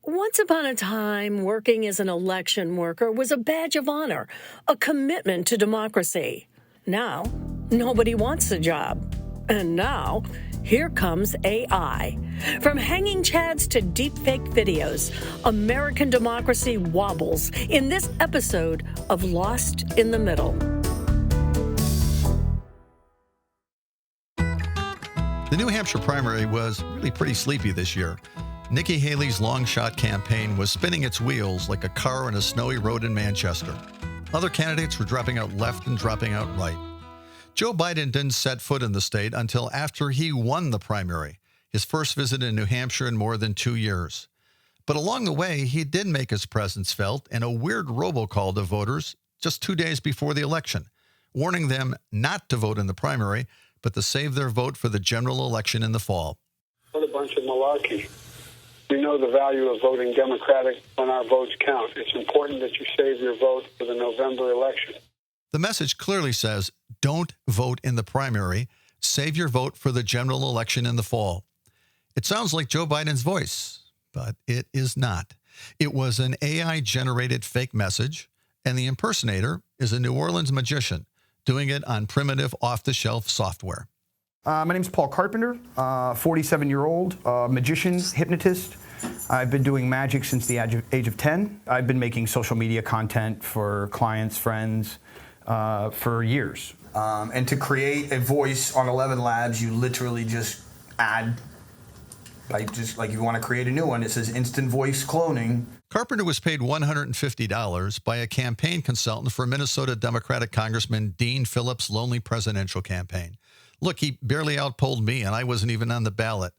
Once upon a time, working as an election worker was a badge of honor, a commitment to democracy. Now, nobody wants the job. And now, here comes AI. From hanging chads to deepfake videos, American democracy wobbles in this episode of Lost in the Middle. The New Hampshire primary was really pretty sleepy this year. Nikki Haley's long shot campaign was spinning its wheels like a car on a snowy road in Manchester. Other candidates were dropping out left and dropping out right. Joe Biden didn't set foot in the state until after he won the primary, his first visit in New Hampshire in more than 2 years. But along the way, he did make his presence felt in a weird robocall to voters just 2 days before the election, warning them not to vote in the primary, but to save their vote for the general election in the fall. What a bunch of malarkey. We know the value of voting Democratic when our votes count. It's important that you save your vote for the November election. The message clearly says, don't vote in the primary. Save your vote for the general election in the fall. It sounds like Joe Biden's voice, but it is not. It was an AI-generated fake message, and the impersonator is a New Orleans magician doing it on primitive off-the-shelf software. My name's Paul Carpenter, 47-year-old magician, hypnotist. I've been doing magic since the age of 10. I've been making social media content for clients, friends, for years. And to create a voice on 11 Labs, you literally just add, like you want to create a new one, it says instant voice cloning. Carpenter was paid $150 by a campaign consultant for Minnesota Democratic Congressman Dean Phillips' lonely presidential campaign. Look, he barely outpolled me, and I wasn't even on the ballot.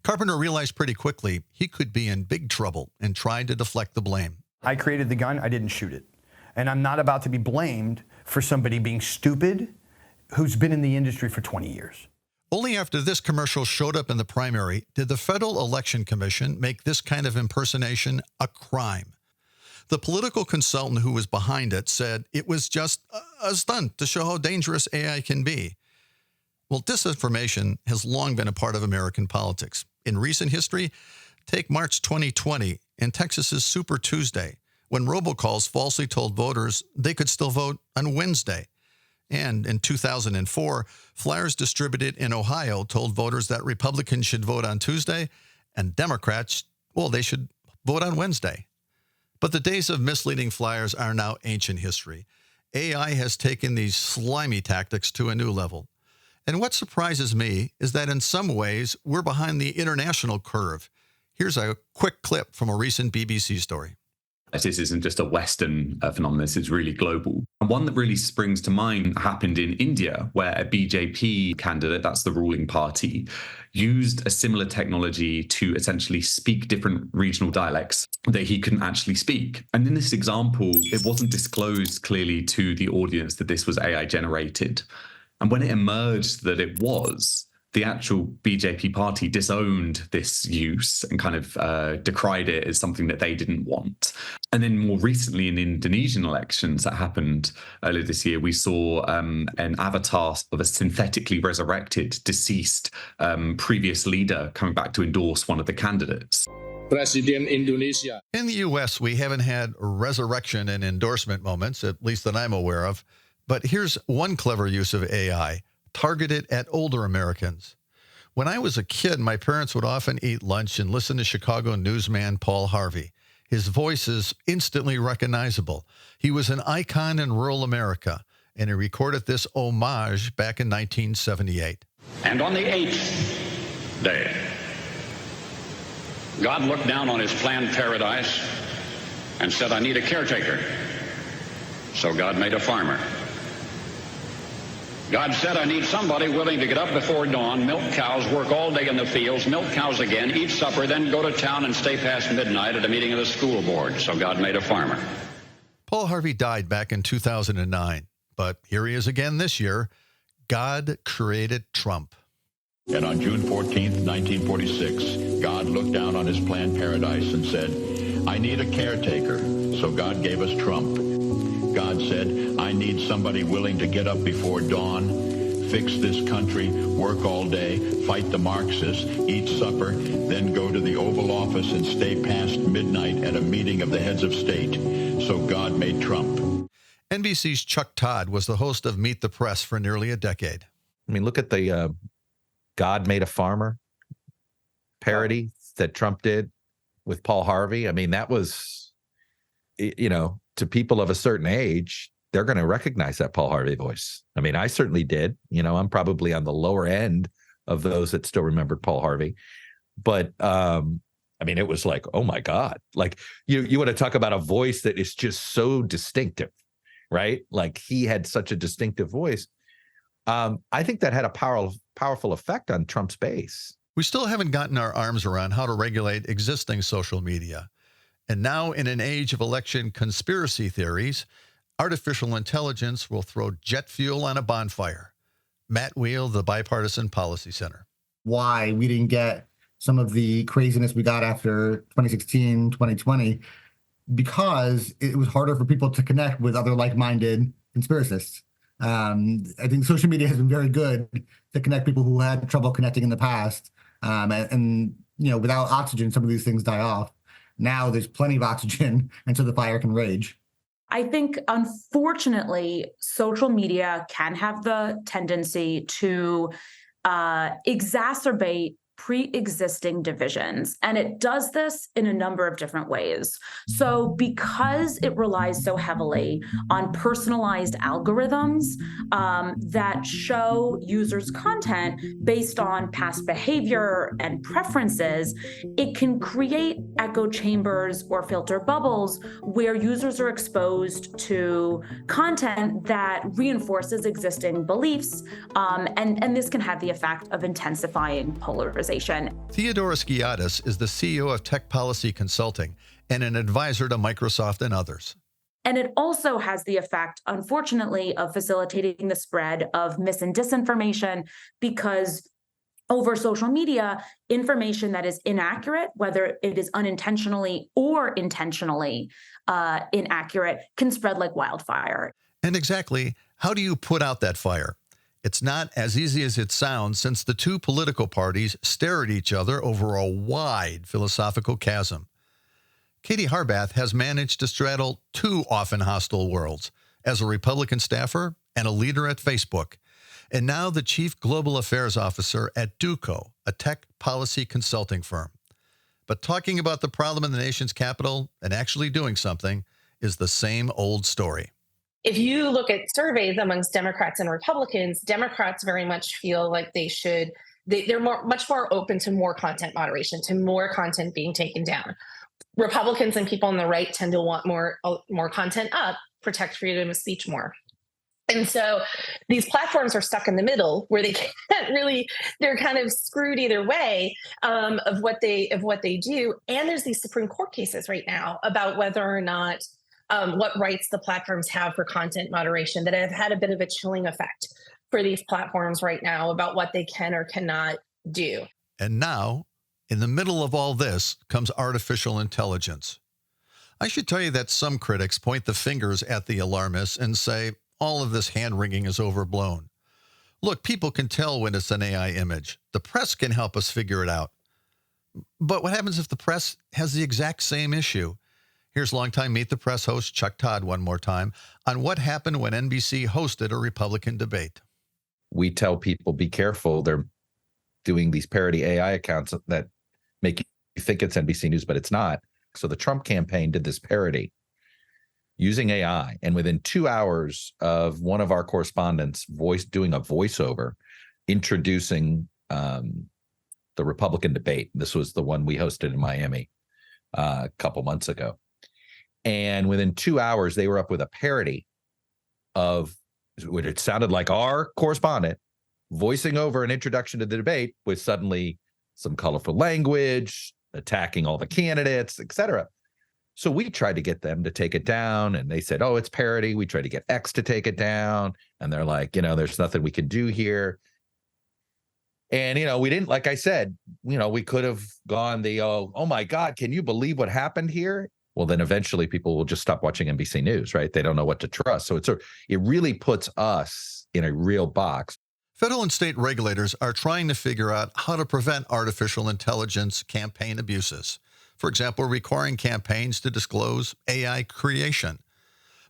Carpenter realized pretty quickly he could be in big trouble and tried to deflect the blame. I created the gun, I didn't shoot it. And I'm not about to be blamed for somebody being stupid who's been in the industry for 20 years. Only after this commercial showed up in the primary did the Federal Election Commission make this kind of impersonation a crime. The political consultant who was behind it said it was just a stunt to show how dangerous AI can be. Well, disinformation has long been a part of American politics. In recent history, take March 2020 and Texas's Super Tuesday, when robocalls falsely told voters they could still vote on Wednesday. And in 2004, flyers distributed in Ohio told voters that Republicans should vote on Tuesday and Democrats, well, they should vote on Wednesday. But the days of misleading flyers are now ancient history. AI has taken these slimy tactics to a new level. And what surprises me is that in some ways, we're behind the international curve. Here's a quick clip from a recent BBC story. This isn't just a Western phenomenon, this is really global. And one that really springs to mind happened in India, where a BJP candidate, that's the ruling party, used a similar technology to essentially speak different regional dialects that he couldn't actually speak. And in this example, it wasn't disclosed clearly to the audience that this was AI generated. And when it emerged that it was, the actual BJP party disowned this use and kind of decried it as something that they didn't want. And then more recently in Indonesian elections that happened earlier this year, we saw an avatar of a synthetically resurrected, deceased previous leader coming back to endorse one of the candidates. President Indonesia. In the U.S., we haven't had resurrection and endorsement moments, at least that I'm aware of. But here's one clever use of AI, targeted at older Americans. When I was a kid, my parents would often eat lunch and listen to Chicago newsman Paul Harvey. His voice is instantly recognizable. He was an icon in rural America, and he recorded this homage back in 1978. And on the 8th day, God looked down on his planned paradise and said, I need a caretaker. So God made a farmer. God said, I need somebody willing to get up before dawn, milk cows, work all day in the fields, milk cows again, eat supper, then go to town and stay past midnight at a meeting of the school board. So God made a farmer. Paul Harvey died back in 2009, but here he is again this year. God created Trump. And on June 14th, 1946, God looked down on his planned paradise and said, I need a caretaker. So God gave us Trump. God said, I need somebody willing to get up before dawn, fix this country, work all day, fight the Marxists, eat supper, then go to the Oval Office and stay past midnight at a meeting of the heads of state. So God made Trump. NBC's Chuck Todd was the host of Meet the Press for nearly a decade. I mean, look at the God Made a Farmer parody that Trump did with Paul Harvey. I mean, that was, to people of a certain age, they're going to recognize that Paul Harvey voice. I mean, I certainly did. I'm probably on the lower end of those that still remembered Paul Harvey. But, it was like, oh, my God. Like, you want to talk about a voice that is just so distinctive, right? Like, he had such a distinctive voice. I think that had a powerful effect on Trump's base. We still haven't gotten our arms around how to regulate existing social media. And now, in an age of election conspiracy theories, artificial intelligence will throw jet fuel on a bonfire. Matt Wheel, the Bipartisan Policy Center. Why we didn't get some of the craziness we got after 2016, 2020, because it was harder for people to connect with other like-minded conspiracists. I think social media has been very good to connect people who had trouble connecting in the past. Without oxygen, some of these things die off. Now there's plenty of oxygen, and so the fire can rage. I think, unfortunately, social media can have the tendency to exacerbate pre-existing divisions. And it does this in a number of different ways. So because it relies so heavily on personalized algorithms that show users content based on past behavior and preferences, it can create echo chambers or filter bubbles where users are exposed to content that reinforces existing beliefs. And this can have the effect of intensifying polarization. Theodoros Giatis is the CEO of Tech Policy Consulting and an advisor to Microsoft and others. And it also has the effect, unfortunately, of facilitating the spread of mis and disinformation, because over social media, information that is inaccurate, whether it is unintentionally or intentionally inaccurate, can spread like wildfire. And exactly, how do you put out that fire? It's not as easy as it sounds, since the two political parties stare at each other over a wide philosophical chasm. Katie Harbath has managed to straddle two often hostile worlds, as a Republican staffer and a leader at Facebook, and now the Chief Global Affairs Officer at Duco, a tech policy consulting firm. But talking about the problem in the nation's capital and actually doing something is the same old story. If you look at surveys amongst Democrats and Republicans, Democrats very much feel like they're much more open to more content moderation, to more content being taken down. Republicans and people on the right tend to want more content up, protect freedom of speech more. And so these platforms are stuck in the middle where they can't really, they're kind of screwed either way of what they do. And there's these Supreme Court cases right now about whether or not what rights the platforms have for content moderation that have had a bit of a chilling effect for these platforms right now about what they can or cannot do. And now, in the middle of all this, comes artificial intelligence. I should tell you that some critics point the fingers at the alarmists and say all of this hand-wringing is overblown. Look, people can tell when it's an AI image. The press can help us figure it out. But what happens if the press has the exact same issue? Here's longtime Meet the Press host Chuck Todd one more time on what happened when NBC hosted a Republican debate. We tell people, be careful. They're doing these parody AI accounts that make you think it's NBC News, but it's not. So the Trump campaign did this parody using AI. And within 2 hours of one of our correspondents doing a voiceover, introducing the Republican debate. This was the one we hosted in Miami a couple months ago. And within 2 hours, they were up with a parody of what it sounded like our correspondent voicing over an introduction to the debate with suddenly some colorful language, attacking all the candidates, et cetera. So we tried to get them to take it down, and they said, oh, it's parody. We tried to get X to take it down, and they're like, there's nothing we can do here. And, we didn't, like I said, we could have gone oh my God, can you believe what happened here? Well, then eventually people will just stop watching NBC News, right? They don't know what to trust. So it really puts us in a real box. Federal and state regulators are trying to figure out how to prevent artificial intelligence campaign abuses. For example, requiring campaigns to disclose AI creation.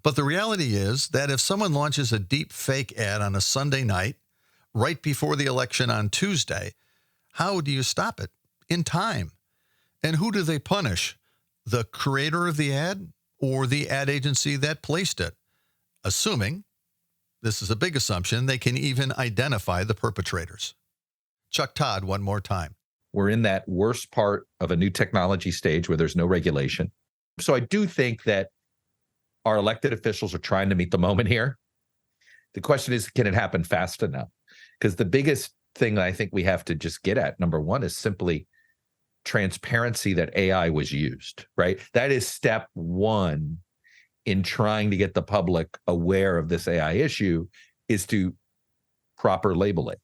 But the reality is that if someone launches a deep fake ad on a Sunday night, right before the election on Tuesday, how do you stop it in time? And who do they punish? The creator of the ad or the ad agency that placed it? Assuming, this is a big assumption, they can even identify the perpetrators. Chuck Todd, one more time. We're in that worst part of a new technology stage where there's no regulation. So I do think that our elected officials are trying to meet the moment here. The question is, can it happen fast enough? Because the biggest thing that I think we have to just get at, number one, is simply transparency that AI was used, right? That is step one in trying to get the public aware of this AI issue, is to proper label it,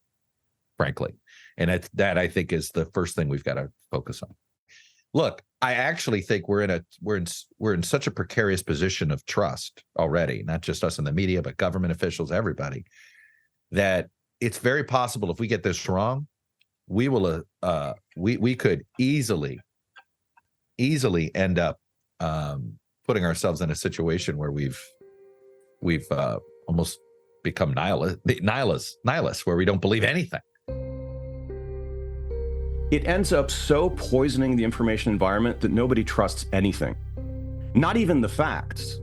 frankly. And that I think is the first thing we've got to focus on. Look, I actually think we're in such a precarious position of trust already, not just us in the media, but government officials, everybody, that it's very possible if we get this wrong, we could easily end up putting ourselves in a situation where we've almost become nihilists, where we don't believe anything. It ends up so poisoning the information environment that nobody trusts anything, not even the facts.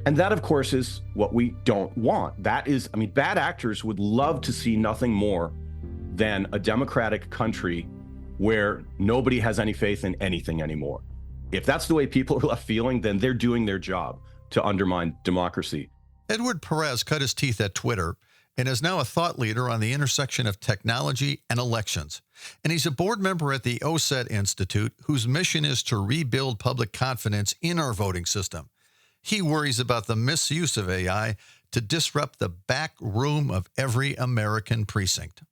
And that, of course, is what we don't want. That is, I mean, bad actors would love to see nothing more than a democratic country where nobody has any faith in anything anymore. If that's the way people are left feeling, then they're doing their job to undermine democracy. Edward Perez cut his teeth at Twitter and is now a thought leader on the intersection of technology and elections. And he's a board member at the OSET Institute, whose mission is to rebuild public confidence in our voting system. He worries about the misuse of AI to disrupt the back room of every American precinct.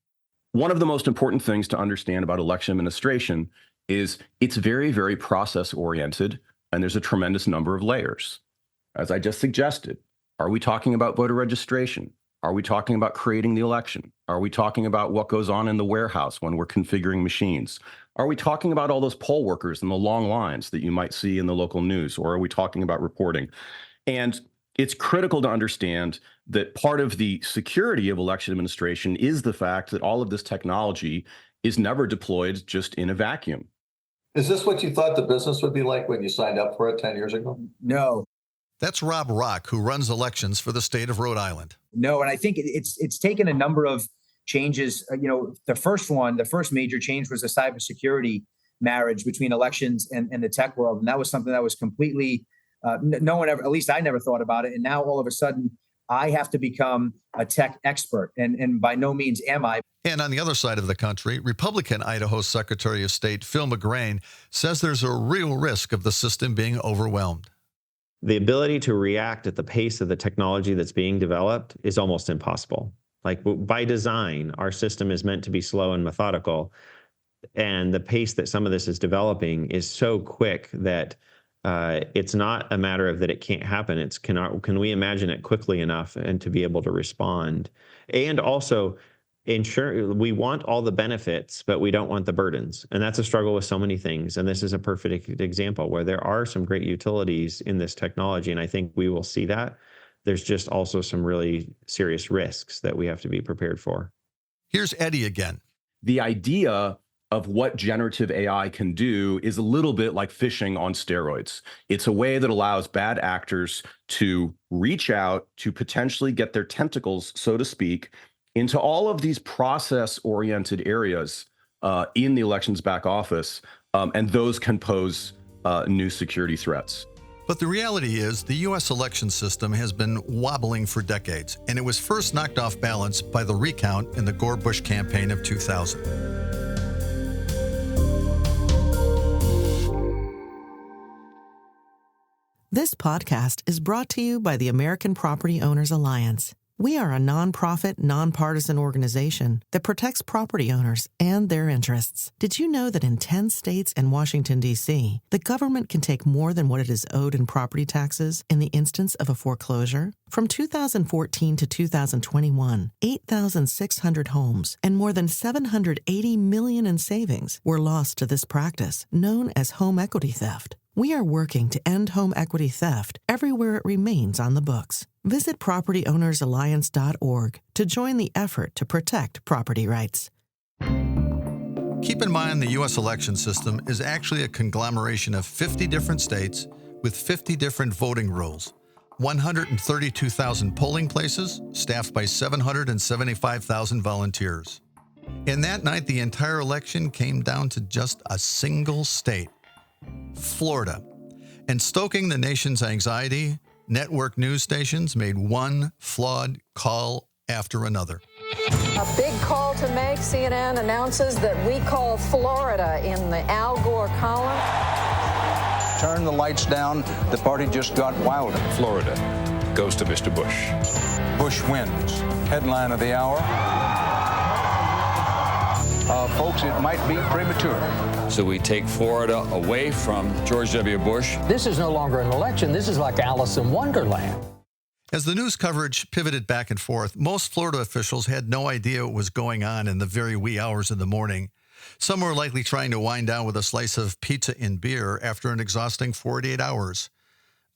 One of the most important things to understand about election administration is it's very, very process-oriented, and there's a tremendous number of layers. As I just suggested, are we talking about voter registration? Are we talking about creating the election? Are we talking about what goes on in the warehouse when we're configuring machines? Are we talking about all those poll workers and the long lines that you might see in the local news? Or are we talking about reporting? And it's critical to understand that part of the security of election administration is the fact that all of this technology is never deployed just in a vacuum. Is this what you thought the business would be like when you signed up for it 10 years ago? No. That's Rob Rock, who runs elections for the state of Rhode Island. No, and I think it's taken a number of changes. The first major change was the cybersecurity marriage between elections and the tech world. And that was something that was completely, no one ever, at least I never thought about it. And now all of a sudden, I have to become a tech expert. And by no means am I. And on the other side of the country, Republican Idaho Secretary of State Phil McGrain says there's a real risk of the system being overwhelmed. The ability to react at the pace of the technology that's being developed is almost impossible. Like, by design, our system is meant to be slow and methodical. And the pace that some of this is developing is so quick that it's not a matter of that it can't happen. It's can we imagine it quickly enough and to be able to respond? And also, we want all the benefits, but we don't want the burdens. And that's a struggle with so many things. And this is a perfect example where there are some great utilities in this technology. And I think we will see that. There's just also some really serious risks that we have to be prepared for. Here's Eddie again. The idea of what generative AI can do is a little bit like fishing on steroids. It's a way that allows bad actors to reach out to potentially get their tentacles, so to speak, into all of these process-oriented areas in the elections back office, and those can pose new security threats. But the reality is the U.S. election system has been wobbling for decades, and it was first knocked off balance by the recount in the Gore-Bush campaign of 2000. This podcast is brought to you by the American Property Owners Alliance. We are a nonprofit, nonpartisan organization that protects property owners and their interests. Did you know that in 10 states and Washington, D.C., the government can take more than what it is owed in property taxes in the instance of a foreclosure? From 2014 to 2021, 8,600 homes and more than $780 million in savings were lost to this practice, known as home equity theft. We are working to end home equity theft everywhere it remains on the books. Visit propertyownersalliance.org to join the effort to protect property rights. Keep in mind the U.S. election system is actually a conglomeration of 50 different states with 50 different voting rules, 132,000 polling places staffed by 775,000 volunteers. And that night, the entire election came down to just a single state, Florida. And stoking the nation's anxiety, network news stations made one flawed call after another. A big call to make. CNN announces that we call Florida in the Al Gore column. Turn the lights down. The party just got wilder. Florida goes to Mr. Bush. Bush wins. Headline of the hour. Folks, it might be premature. So we take Florida away from George W. Bush. This is no longer an election. This is like Alice in Wonderland. As the news coverage pivoted back and forth, most Florida officials had no idea what was going on in the very wee hours of the morning. Some were likely trying to wind down with a slice of pizza and beer after an exhausting 48 hours.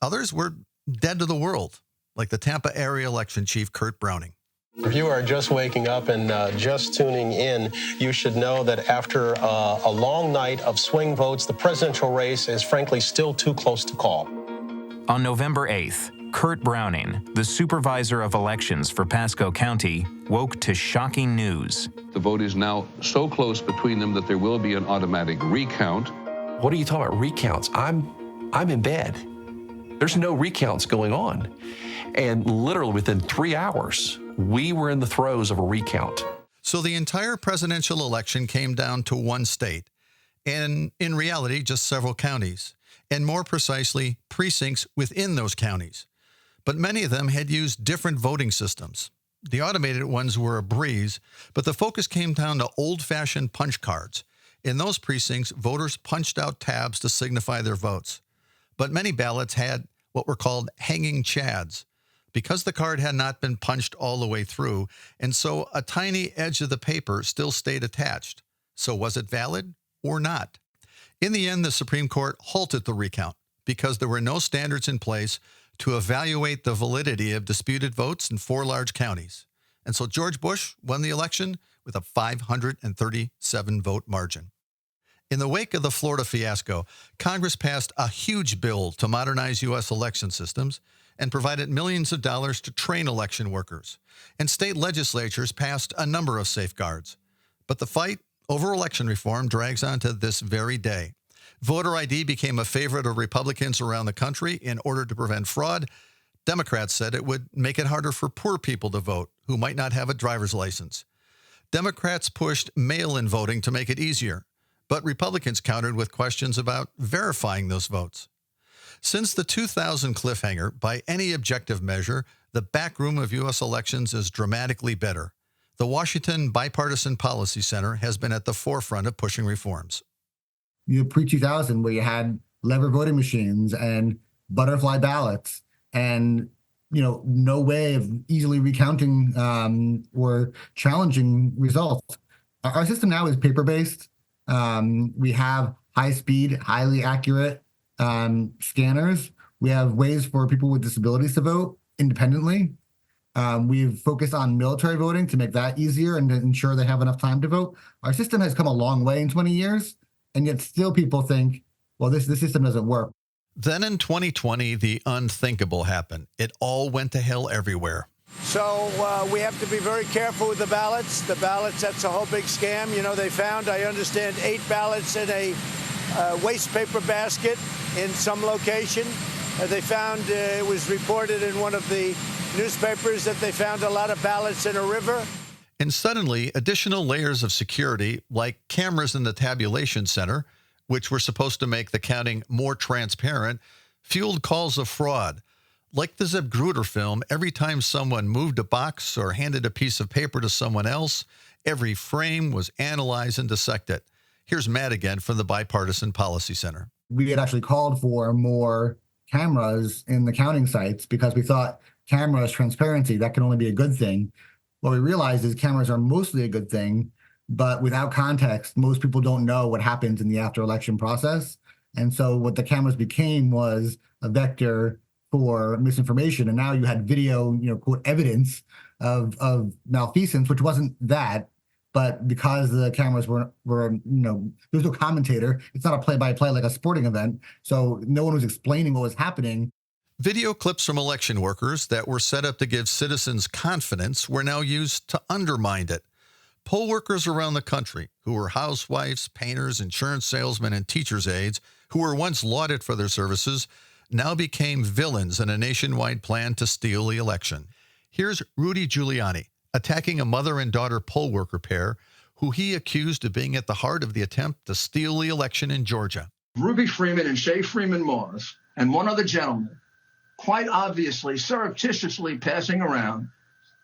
Others were dead to the world, like the Tampa area election chief, Kurt Browning. If you are just waking up and just tuning in, you should know that after a long night of swing votes, the presidential race is frankly still too close to call. On November 8th, Kurt Browning, the supervisor of elections for Pasco County, woke to shocking news. The vote is now so close between them that there will be an automatic recount. What are you talking about recounts? I'm in bed. There's no recounts going on. And literally within 3 hours, we were in the throes of a recount. So the entire presidential election came down to one state, and in reality, just several counties, and more precisely, precincts within those counties. But many of them had used different voting systems. The automated ones were a breeze, but the focus came down to old-fashioned punch cards. In those precincts, voters punched out tabs to signify their votes. But many ballots had what were called hanging chads, because the card had not been punched all the way through, and so a tiny edge of the paper still stayed attached. So was it valid or not? In the end, the Supreme Court halted the recount because there were no standards in place to evaluate the validity of disputed votes in 4 large counties. And so George Bush won the election with a 537-vote margin. In the wake of the Florida fiasco, Congress passed a huge bill to modernize U.S. election systems and provided millions of dollars to train election workers. And state legislatures passed a number of safeguards. But the fight over election reform drags on to this very day. Voter ID became a favorite of Republicans around the country in order to prevent fraud. Democrats said it would make it harder for poor people to vote who might not have a driver's license. Democrats pushed mail-in voting to make it easier, but Republicans countered with questions about verifying those votes. Since the 2000 cliffhanger, by any objective measure, the backroom of U.S. elections is dramatically better. The Washington Bipartisan Policy Center has been at the forefront of pushing reforms. You know, pre-2000, where you had lever voting machines and butterfly ballots and, you know, no way of easily recounting or challenging results. Our system now is paper-based. We have high-speed, highly accurate scanners. We have ways for people with disabilities to vote independently. We've focused on military voting to make that easier and to ensure they have enough time to vote. Our system has come a long way in 20 years, and yet still people think, well, this system doesn't work. Then in 2020, the unthinkable happened. It all went to hell everywhere. So we have to be very careful with the ballots. The ballots, that's a whole big scam. You know, they found, I understand, 8 ballots in a waste paper basket in some location. They found, it was reported in one of the newspapers that they found a lot of ballots in a river. And suddenly, additional layers of security, like cameras in the tabulation center, which were supposed to make the counting more transparent, fueled calls of fraud. Like the Zapruder film, every time someone moved a box or handed a piece of paper to someone else, every frame was analyzed and dissected. Here's Matt again from the Bipartisan Policy Center. We had actually called for more cameras in the counting sites because we thought cameras, transparency, that can only be a good thing. What we realized is cameras are mostly a good thing, but without context, most people don't know what happens in the after-election process. And so what the cameras became was a vector for misinformation. And now you had video, quote, evidence of malfeasance, which wasn't that. But because the cameras were there's no commentator. It's not a play-by-play like a sporting event. So no one was explaining what was happening. Video clips from election workers that were set up to give citizens confidence were now used to undermine it. Poll workers around the country who were housewives, painters, insurance salesmen, and teachers' aides who were once lauded for their services now became villains in a nationwide plan to steal the election. Here's Rudy Giuliani attacking a mother and daughter poll worker pair who he accused of being at the heart of the attempt to steal the election in Georgia. Ruby Freeman and Shay Freeman Moss and one other gentleman quite obviously surreptitiously passing around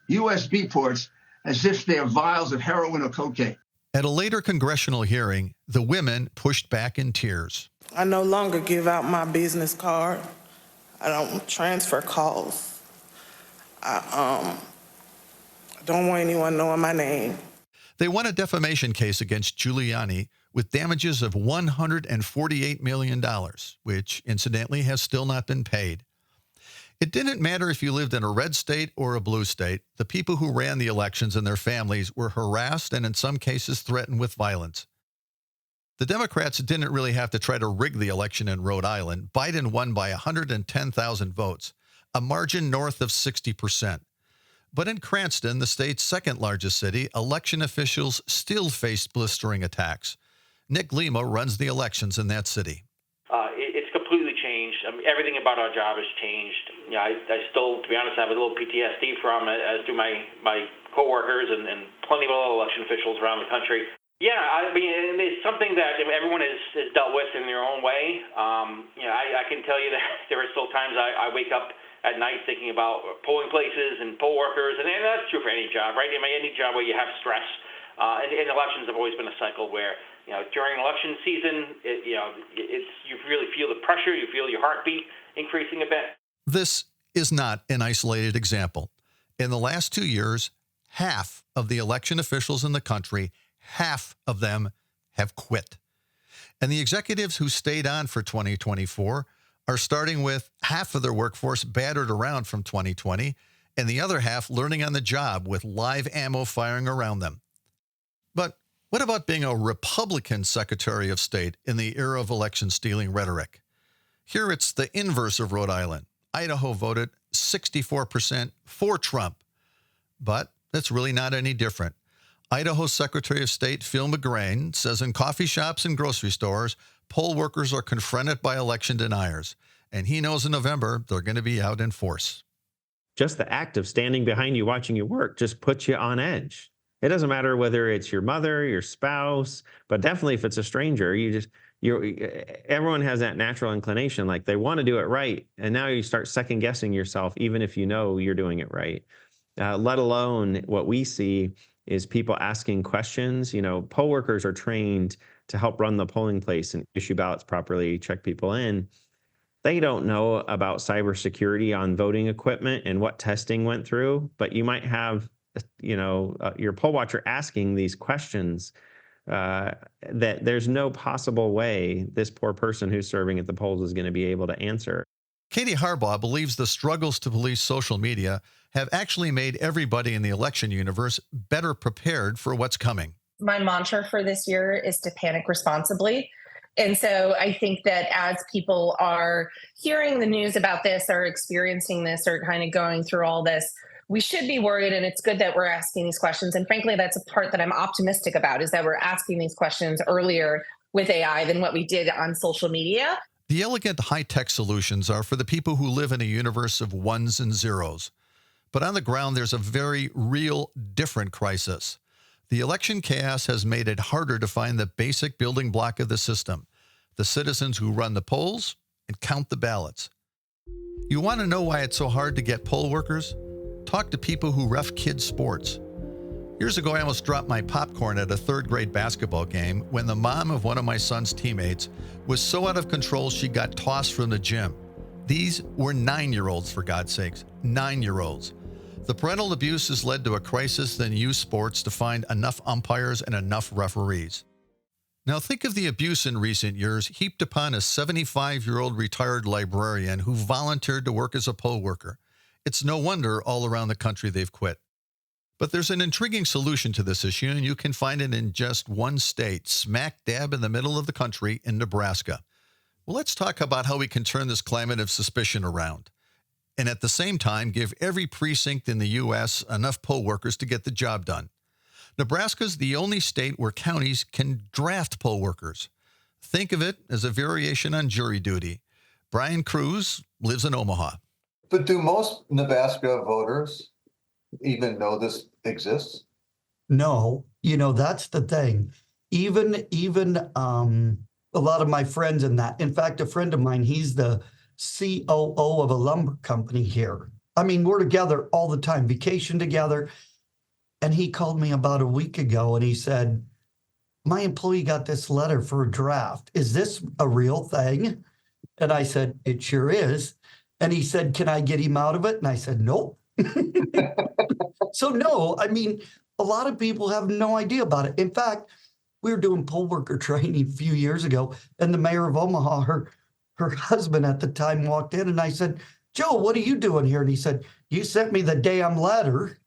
USB ports as if they're vials of heroin or cocaine. At a later congressional hearing, the women pushed back in tears. I no longer give out my business card. I don't transfer calls. I don't want anyone knowing my name. They won a defamation case against Giuliani with damages of $148 million, which incidentally has still not been paid. It didn't matter if you lived in a red state or a blue state. The people who ran the elections and their families were harassed and in some cases threatened with violence. The Democrats didn't really have to try to rig the election in Rhode Island. Biden won by 110,000 votes, a margin north of 60%. But in Cranston, the state's second largest city, election officials still faced blistering attacks. Nick Lima runs the elections in that city. It's completely changed. I mean, everything about our job has changed. I still, to be honest, have a little PTSD from it, as do my coworkers and plenty of other election officials around the country. Yeah, I mean, it's something that everyone has dealt with in their own way. I can tell you that there are still times I wake up at night thinking about polling places and poll workers, and that's true for any job, right? I mean, any job where you have stress. And elections have always been a cycle where, during election season, you really feel the pressure, you feel your heartbeat increasing a bit. This is not an isolated example. In the last 2 years, half of the election officials in the country, half of them have quit. And the executives who stayed on for 2024 are starting with half of their workforce battered around from 2020 and the other half learning on the job with live ammo firing around them. But what about being a Republican Secretary of State in the era of election stealing rhetoric? Here it's the inverse of Rhode Island. Idaho voted 64% for Trump. But that's really not any different. Idaho Secretary of State Phil McGrain says in coffee shops and grocery stores, poll workers are confronted by election deniers. And he knows in November they're going to be out in force. Just the act of standing behind you watching you work just puts you on edge. It doesn't matter whether it's your mother, your spouse, but definitely if it's a stranger, everyone has that natural inclination, like they want to do it right. And now you start second guessing yourself, even if you know you're doing it right. Let alone what we see is people asking questions. Poll workers are trained to help run the polling place and issue ballots properly, check people in. They don't know about cybersecurity on voting equipment and what testing went through, but you might have your poll watcher asking these questions that there's no possible way this poor person who's serving at the polls is going to be able to answer. Katie Harbaugh believes the struggles to police social media have actually made everybody in the election universe better prepared for what's coming. My mantra for this year is to panic responsibly. And so I think that as people are hearing the news about this or experiencing this or kind of going through all this, we should be worried, and it's good that we're asking these questions. And frankly, that's a part that I'm optimistic about, is that we're asking these questions earlier with AI than what we did on social media. The elegant high-tech solutions are for the people who live in a universe of ones and zeros. But on the ground, there's a very real, different crisis. The election chaos has made it harder to find the basic building block of the system, the citizens who run the polls and count the ballots. You want to know why it's so hard to get poll workers? Talk to people who ref kids' sports. Years ago, I almost dropped my popcorn at a third grade basketball game when the mom of one of my son's teammates was so out of control she got tossed from the gym. These were 9-year-olds, for God's sakes, 9-year-olds. The parental abuse has led to a crisis in youth sports to find enough umpires and enough referees. Now think of the abuse in recent years heaped upon a 75-year-old retired librarian who volunteered to work as a poll worker. It's no wonder all around the country they've quit. But there's an intriguing solution to this issue, and you can find it in just one state, smack dab in the middle of the country in Nebraska. Well, let's talk about how we can turn this climate of suspicion around, and at the same time give every precinct in the U.S. enough poll workers to get the job done. Nebraska's the only state where counties can draft poll workers. Think of it as a variation on jury duty. Brian Cruz lives in Omaha. But do most Nebraska voters even know this exists? No, that's the thing. Even a lot of my friends in fact, a friend of mine, he's the COO of a lumber company here. I mean, we're together all the time, vacation together. And he called me about a week ago and he said, my employee got this letter for a draft. Is this a real thing? And I said, it sure is. And he said, can I get him out of it? And I said, nope. So no, I mean, a lot of people have no idea about it. In fact, we were doing poll worker training a few years ago, and the mayor of Omaha, her husband at the time walked in, and I said, Joe, what are you doing here? And he said, you sent me the damn letter.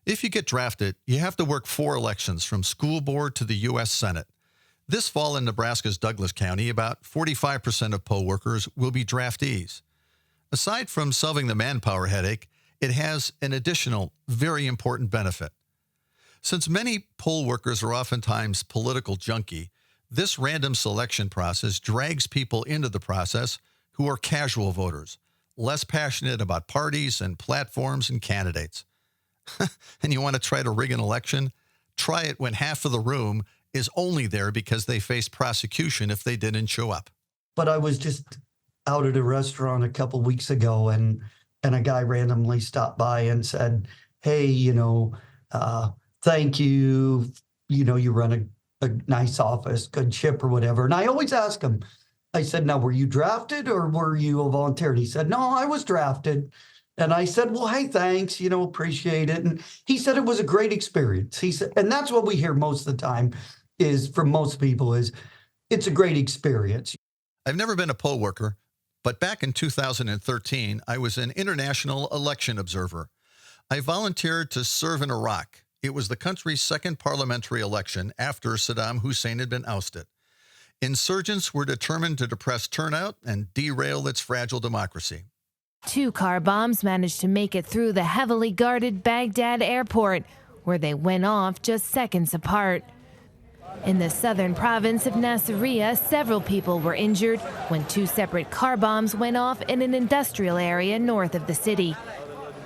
If you get drafted, you have to work 4 elections from school board to the U.S. Senate. This fall in Nebraska's Douglas County, about 45% of poll workers will be draftees. Aside from solving the manpower headache, it has an additional, very important benefit. Since many poll workers are oftentimes political junkie, this random selection process drags people into the process who are casual voters, less passionate about parties and platforms and candidates. And you want to try to rig an election? Try it when half of the room is only there because they face prosecution if they didn't show up. But I was just out at a restaurant a couple weeks ago, and a guy randomly stopped by and said, hey, thank you. You run a nice office, good ship or whatever. And I always ask him, I said, now, were you drafted or were you a volunteer? And he said, no, I was drafted. And I said, well, hey, thanks, appreciate it. And he said it was a great experience. He said, and that's what we hear most of the time is from most people is it's a great experience. I've never been a poll worker, but back in 2013, I was an international election observer. I volunteered to serve in Iraq. It was the country's second parliamentary election after Saddam Hussein had been ousted. Insurgents were determined to depress turnout and derail its fragile democracy. 2 car bombs managed to make it through the heavily guarded Baghdad airport, where they went off just seconds apart. In the southern province of Nasiriyah, several people were injured when 2 separate car bombs went off in an industrial area north of the city.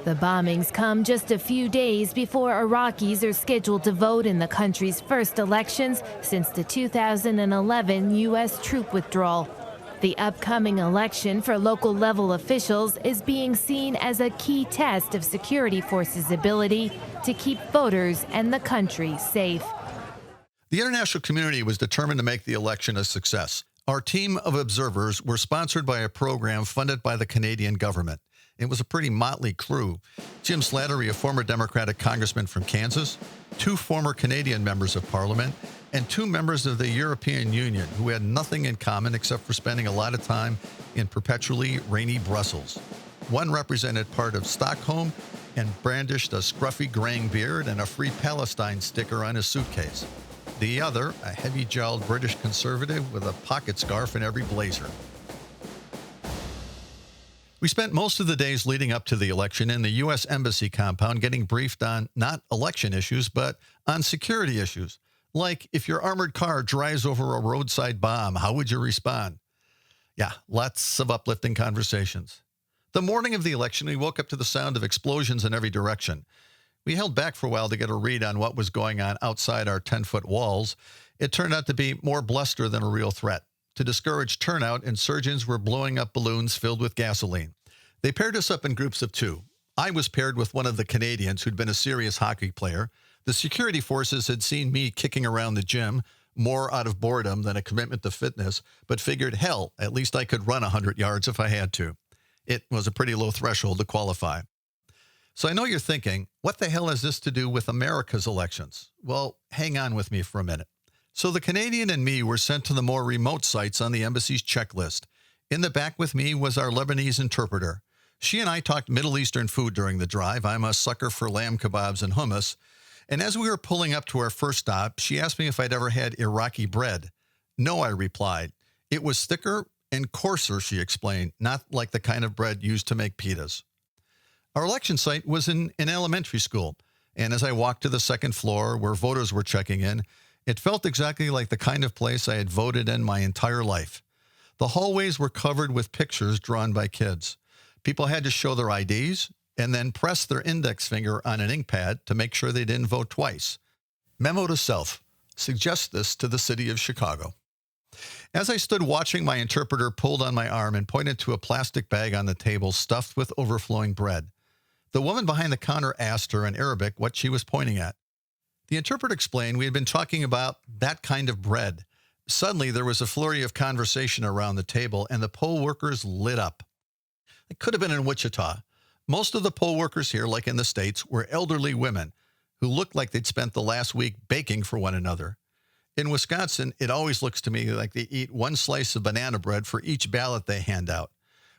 The bombings come just a few days before Iraqis are scheduled to vote in the country's first elections since the 2011 U.S. troop withdrawal. The upcoming election for local level officials is being seen as a key test of security forces' ability to keep voters and the country safe. The international community was determined to make the election a success. Our team of observers were sponsored by a program funded by the Canadian government. It was a pretty motley crew. Jim Slattery, a former Democratic congressman from Kansas, 2 former Canadian members of parliament, and 2 members of the European Union who had nothing in common except for spending a lot of time in perpetually rainy Brussels. One represented part of Stockholm and brandished a scruffy graying beard and a Free Palestine sticker on his suitcase. The other, a heavy-jowled British conservative with a pocket scarf in every blazer. We spent most of the days leading up to the election in the U.S. Embassy compound getting briefed on not election issues, but on security issues. Like, if your armored car drives over a roadside bomb, how would you respond? Yeah, lots of uplifting conversations. The morning of the election, we woke up to the sound of explosions in every direction. We held back for a while to get a read on what was going on outside our 10-foot walls. It turned out to be more bluster than a real threat. To discourage turnout, insurgents were blowing up balloons filled with gasoline. They paired us up in groups of 2. I was paired with one of the Canadians who'd been a serious hockey player. The security forces had seen me kicking around the gym, more out of boredom than a commitment to fitness, but figured, hell, at least I could run 100 yards if I had to. It was a pretty low threshold to qualify. So I know you're thinking, what the hell has this to do with America's elections? Well, hang on with me for a minute. So the Canadian and me were sent to the more remote sites on the embassy's checklist. In the back with me was our Lebanese interpreter. She and I talked Middle Eastern food during the drive. I'm a sucker for lamb kebabs and hummus. And as we were pulling up to our first stop, she asked me if I'd ever had Iraqi bread. No, I replied. It was thicker and coarser, she explained, not like the kind of bread used to make pitas. Our election site was in an elementary school, and as I walked to the second floor where voters were checking in, it felt exactly like the kind of place I had voted in my entire life. The hallways were covered with pictures drawn by kids. People had to show their IDs and then press their index finger on an ink pad to make sure they didn't vote twice. Memo to self, suggest this to the city of Chicago. As I stood watching, my interpreter pulled on my arm and pointed to a plastic bag on the table stuffed with overflowing bread. The woman behind the counter asked her in Arabic what she was pointing at. The interpreter explained we had been talking about that kind of bread. Suddenly, there was a flurry of conversation around the table, and the poll workers lit up. It could have been in Wichita. Most of the poll workers here, like in the States, were elderly women who looked like they'd spent the last week baking for one another. In Wisconsin, it always looks to me like they eat one slice of banana bread for each ballot they hand out.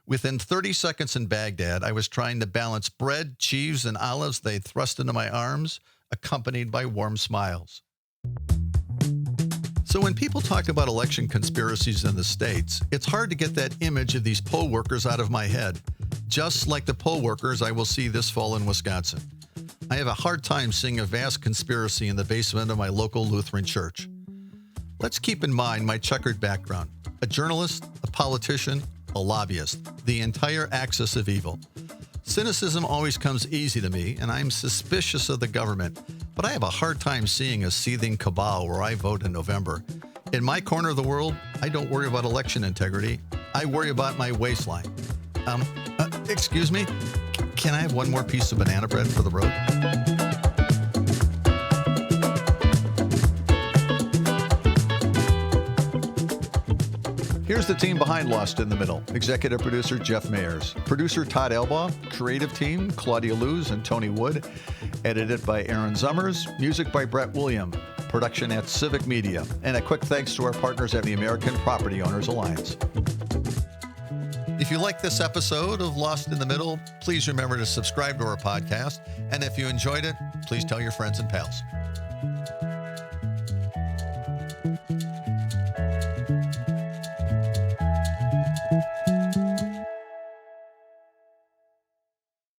Within 30 seconds in Baghdad, I was trying to balance bread, cheese, and olives they thrust into my arms, accompanied by warm smiles. So when people talk about election conspiracies in the States, it's hard to get that image of these poll workers out of my head. Just like the poll workers I will see this fall in Wisconsin. I have a hard time seeing a vast conspiracy in the basement of my local Lutheran church. Let's keep in mind my checkered background. A journalist, a politician, a lobbyist, the entire axis of evil. Cynicism always comes easy to me, and I'm suspicious of the government, but I have a hard time seeing a seething cabal where I vote in November. In my corner of the world, I don't worry about election integrity. I worry about my waistline. Excuse me, can I have one more piece of banana bread for the road? Here's the team behind Lost in the Middle. Executive producer Jeff Mayers. Producer Todd Elbaugh. Creative team Claudia Luz and Tony Wood. Edited by Aaron Zummers. Music by Brett William. Production at Civic Media. And a quick thanks to our partners at the American Property Owners Alliance. If you like this episode of Lost in the Middle, please remember to subscribe to our podcast. And if you enjoyed it, please tell your friends and pals.